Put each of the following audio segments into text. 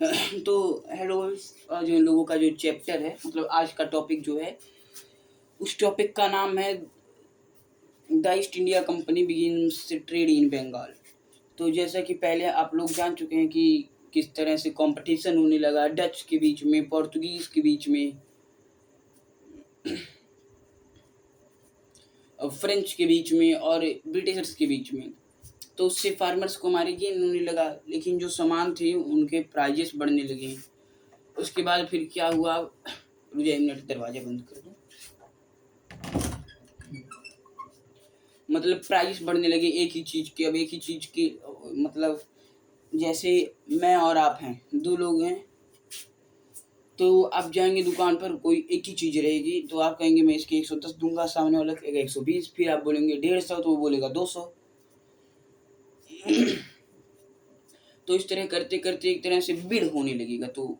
तो हेलो, जो इन लोगों का जो चैप्टर है, मतलब आज का टॉपिक जो है, उस टॉपिक का नाम है the East India Company begins trade in Bengal. तो जैसा कि पहले आप लोग जान चुके हैं कि किस तरह से कंपटीशन होने लगा डच के बीच में, पोर्तुगीज के बीच में, फ्रेंच के बीच में और ब्रिटिशर्स के बीच में। तो उससे फार्मर्स को हमारे गेन होने लगा, लेकिन जो सामान थे उनके प्राइजेस बढ़ने लगे। उसके बाद फिर क्या हुआ, मुझे एक मिनट दरवाजा बंद कर दो। मतलब प्राइस बढ़ने लगे एक ही चीज़ के। अब एक ही चीज़ की, मतलब जैसे मैं और आप हैं, दो लोग हैं, तो आप जाएंगे दुकान पर, कोई एक ही चीज़ रहेगी, तो आप कहेंगे मैं इसके 110 दूंगा, सामने वाला कहेगा 120, फिर आप बोलेंगे 150, तो वो बोलेगा 200। तो इस तरह करते करते एक तरह से बिड होने लगेगा। तो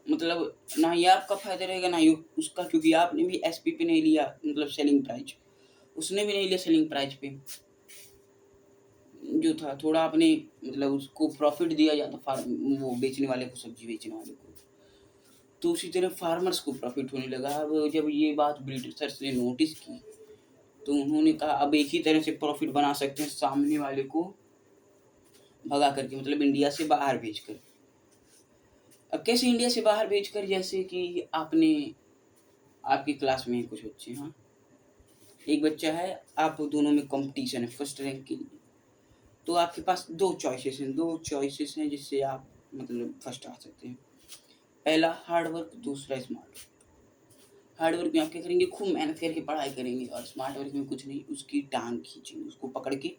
मतलब ना ही आपका फायदा रहेगा ना ही उसका, क्योंकि आपने भी एसपी पे नहीं लिया, मतलब सेलिंग प्राइस, उसने भी नहीं लिया सेलिंग प्राइस पे। जो था थोड़ा आपने, मतलब उसको प्रॉफिट दिया जाता फार्म, वो बेचने वाले को, सब्जी बेचने वाले को। तो उसी तरह फार्मर्स को प्रॉफिट होने लगा। अब जब ये बात ब्रिटिशर्स ने नोटिस की, तो उन्होंने कहा अब एक ही तरह से प्रॉफिट बना सकते हैं, सामने वाले को भगा करके, मतलब इंडिया से बाहर भेजकर। अब कैसे इंडिया से बाहर भेजकर, जैसे कि आपने, आपकी क्लास में कुछ बच्चे, हाँ, एक बच्चा है, आप दोनों में कंपटीशन है फर्स्ट रैंक के लिए। तो आपके पास दो चॉइसेस हैं जिससे आप मतलब फर्स्ट आ सकते हैं। पहला हार्ड वर्क, दूसरा स्मार्ट वर्क। हार्ड वर्क में आप क्या करेंगे, खूब मेहनत करके पढ़ाई करेंगे, और स्मार्ट वर्क में कुछ नहीं, उसकी टांग खींचेंगे, उसको पकड़ के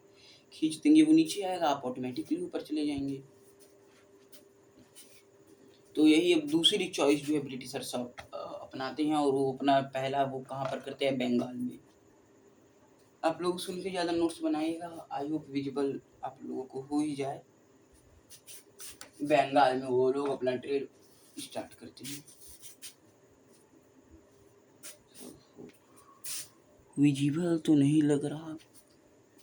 खींच देंगे, वो नीचे आएगा, आप ऑटोमेटिकली ऊपर चले जाएंगे। तो यही अब दूसरी चॉइस जो है ब्रिटिशर्स अपनाते हैं, और वो अपना पहला वो कहाँ पर करते हैं, बंगाल में। आप लोग सुन के ज़्यादा नोट्स बनाइएगा, आई होप विजिबल आप लोगों को हो ही जाए। बंगाल में वो लोग अपना ट्रेड स्टार्ट करते हैं। विजिबल तो नहीं लग रहा,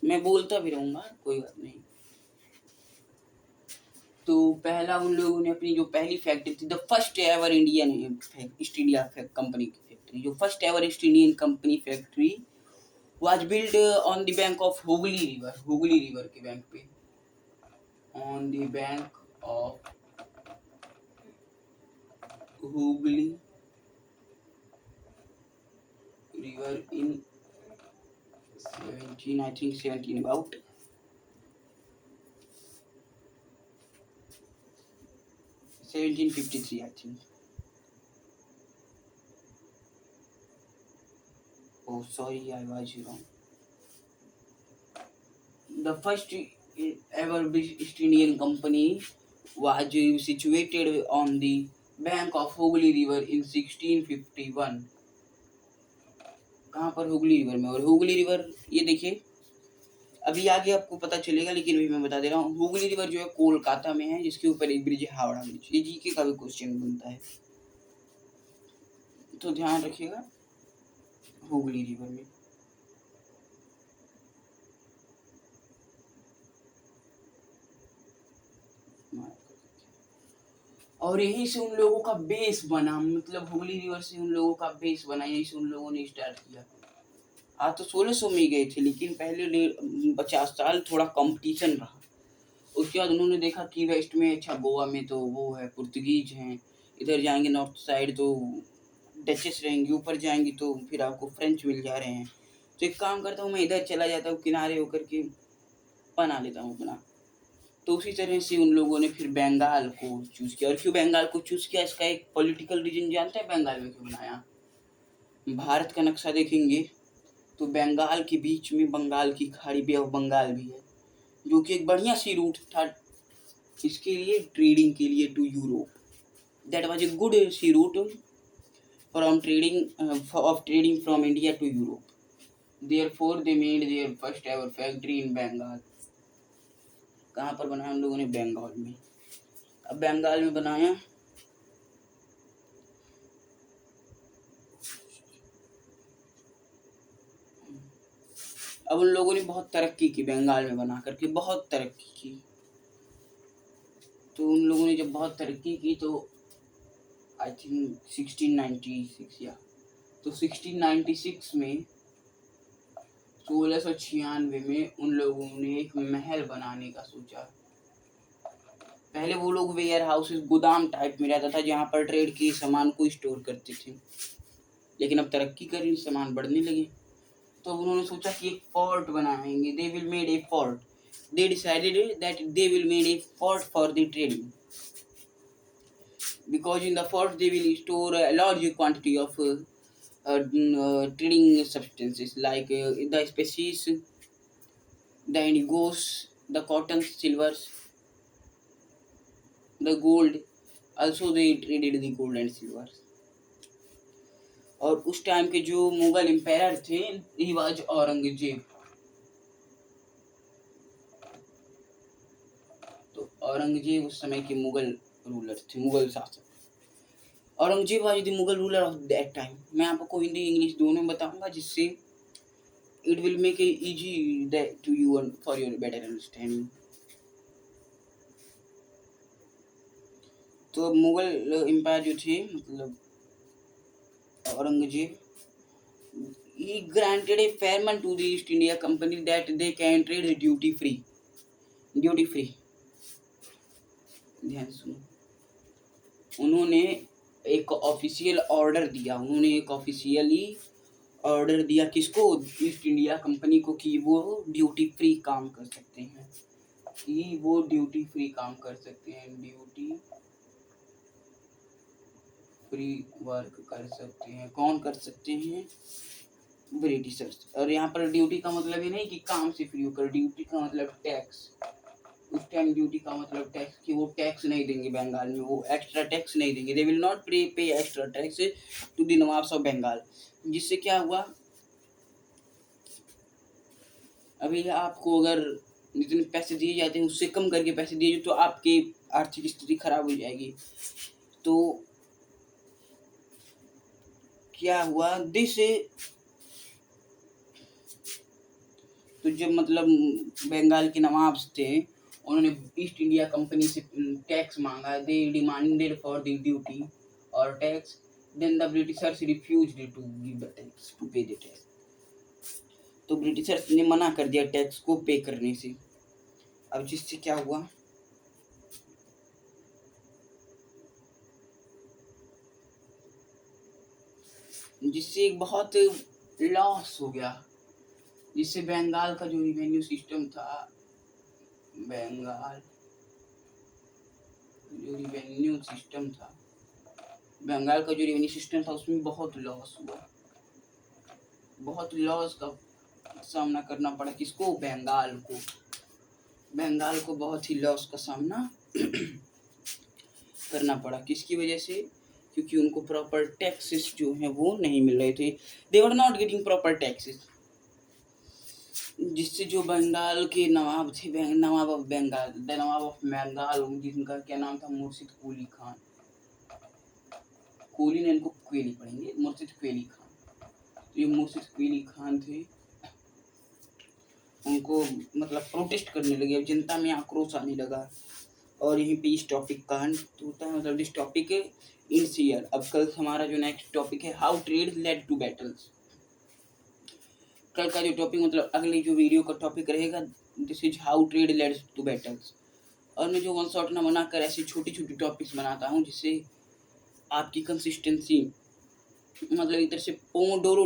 मैं बोलता भी रहूँगा, कोई बात नहीं। तो पहला उन लोगों ने अपनी जो पहली फैक्ट्री थी, the first ever Indian east India company की फैक्ट्री, जो first ever east Indian company factory was build on the bank of Hooghly river, Hooghly river के बैंक पे, on the bank of Hooghly river in 17, I think 17 about 1753, I think. Oh, sorry, I was wrong. The first ever East Indian Company was situated on the bank of Hooghly River in 1651. कहाँ पर, Hooghly river में। और Hooghly river, ये देखिए, अभी आगे आपको पता चलेगा, लेकिन अभी मैं बता दे रहा हूँ, हुगली रिवर जो है कोलकाता में है, जिसके ऊपर एक ब्रिज है, हावड़ा ब्रिज। ये जीके का भी क्वेश्चन बनता है, तो ध्यान रखिएगा, हुगली रिवर में। और यहीं से उन लोगों का बेस बना, मतलब हुगली रिवर से उन लोगों का बेस बना, यहीं से उन लोगों ने स्टार्ट किया। आज तो 1600 में गए थे, लेकिन पहले 50 साल थोड़ा कंपटीशन रहा। उसके बाद उन्होंने देखा कि वेस्ट में, अच्छा गोवा में तो वो है, पुर्तगीज हैं, इधर जाएंगे नॉर्थ साइड तो डचेस रहेंगी, ऊपर जाएंगी तो फिर आपको फ्रेंच मिल जा रहे हैं। तो एक काम करता हूँ, मैं इधर चला जाता हूँ, किनारे होकर के बना लेता हूँ अपना। तो उसी तरह से उन लोगों ने फिर बंगाल को चूज़ किया। और क्यों बंगाल को चूज़ किया, इसका एक पॉलिटिकल रीजन जानते हैं बंगाल में क्यों बनाया? भारत का नक्शा देखेंगे तो बंगाल के बीच में बंगाल की खाड़ी, बे ऑफ बंगाल भी है, जो कि एक बढ़िया सी रूट था इसके लिए, ट्रेडिंग के लिए to Europe. That was a good sea route from trading of trading from India to Europe. Therefore they made their first ever factory in Bengal. कहाँ पर बनाया हम लोगों ने, बंगाल में। अब बंगाल में बनाया, अब उन लोगों ने बहुत तरक्की की, बंगाल में बना करके बहुत तरक्की की। तो उन लोगों ने जब बहुत तरक्की की तो आई थिंक 1696 या तो 1696 में 1696 में उन लोगों ने एक महल बनाने का सोचा। पहले वो लोग वेयर हाउसेस गोदाम टाइप में रहता था जहाँ पर ट्रेड के सामान को स्टोर करते थे, लेकिन अब तरक्की करी सामान बढ़ने लगे तो उन्होंने सोचा कि एक फोर्ट बनाएंगे। They will made a fort. They decided that they will made a fort for the trading because in the fort they will store a large quantity of trading substances like the species, the indigos, the cotton, silvers, the gold. Also they traded the gold and silver. और उस time के जो Mughal empire थे he was Aurangzeb. तो औरंगजेब उस समय के Mughal ruler थे, मुगल शासक। Aurangzeb was the Mughal ruler of that time. मैं आपको हिंदी इंग्लिश दोनों बताऊंगा जिससे it will make it easy to you for your better understanding. तो मुगल एम्पायर जो थे मतलब Aurangzeb, he granted a farewell to the East India Company that they can trade duty free. ध्यान सुनो, उन्होंने एक ऑफिशियल ऑर्डर दिया, किसको? ईस्ट इंडिया कंपनी को कि वो ड्यूटी फ्री काम कर सकते हैं, ड्यूटी फ्री वर्क कर सकते हैं। कौन कर सकते हैं? ब्रिटिशर्स। और यहाँ पर ड्यूटी का मतलब ये नहीं कि काम से फ्री होकर, ड्यूटी का मतलब टैक्स। उस टाइम ड्यूटी का मतलब टैक्स कि वो टैक्स नहीं देंगे बंगाल में, वो एक्स्ट्रा टैक्स नहीं देंगे। They will not pay extra tax to the nawabs of Bengal. जिससे क्या हुआ, अभी आपको अगर जितने पैसे दिए जाते हैं उससे कम करके पैसे दिए तो आपकी आर्थिक स्थिति खराब हो जाएगी। तो क्या हुआ तो जब मतलब बंगाल के नवाब थे उन्होंने ईस्ट इंडिया कंपनी से टैक्स मांगा। They demanded for the duty और tax, then the Britishers refused to give the tax, to pay the tax. तो ब्रिटिशर्स ने मना कर दिया टैक्स को पे करने से। अब जिससे क्या हुआ, जिससे बहुत लॉस हो गया, जिससे बंगाल का जो रिवेन्यू सिस्टम था, बंगाल का जो रिवेन्यू सिस्टम था उसमें बहुत लॉस हुआ, बहुत लॉस का सामना करना पड़ा। किसको? बंगाल को बहुत ही लॉस का सामना करना पड़ा। किसकी वजह से? क्योंकि उनको प्रॉपर टैक्सेस जो हैं वो नहीं मिल रहे थे। They were not getting proper taxes, जिससे जो बंगाल के नवाब थे, नवाब ऑफ बंगाल, जिनका क्या नाम था? मुर्शिद कुली खान। कुली ने इनको क्वेली पढ़ेंगे, मुर्शिद क्वेली खान। तो ये मुर्शिद क्वेली खान थे, उनको मतलब प्रोटेस्ट करने लगे, जनता में आक्रोश आने लगा। और यहीं पे इस टॉपिक का अंत होता है, मतलब दिस टॉपिक इन हियर। अब कल हमारा जो नेक्स्ट टॉपिक है, how trade led to battles. कल का जो टॉपिक मतलब अगली जो वीडियो का टॉपिक रहेगा, this is how trade led to battles. और मैं जो वन शॉट ना बनाकर ऐसे छोटी छोटी टॉपिक्स बनाता हूँ जिससे आपकी कंसिस्टेंसी मतलब इधर से पोमोडोरो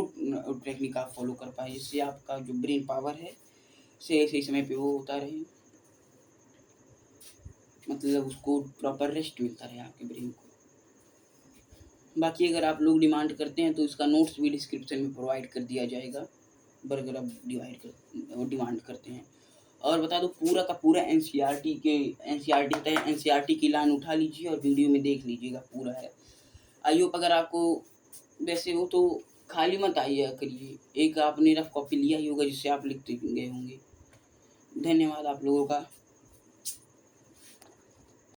टेक्निक आप फॉलो कर पाए, जिससे आपका जो ब्रेन पावर है सही समय पे वो होता रहे, मतलब उसको प्रॉपर रेस्ट मिलता रहे आपके ब्रेन को। बाकी अगर आप लोग डिमांड करते हैं तो इसका नोट्स भी डिस्क्रिप्शन में प्रोवाइड कर दिया जाएगा, अगर आप डिमांड करते हैं। और बता दो, पूरा का पूरा एनसीईआरटी की लाइन उठा लीजिए और वीडियो में देख लीजिएगा, पूरा है। आई होप अगर आपको वैसे हो तो खाली मत आइए करिए, एक आपने रफ कॉपी लिया ही होगा जिससे आप लिखते गए होंगे। धन्यवाद आप लोगों का।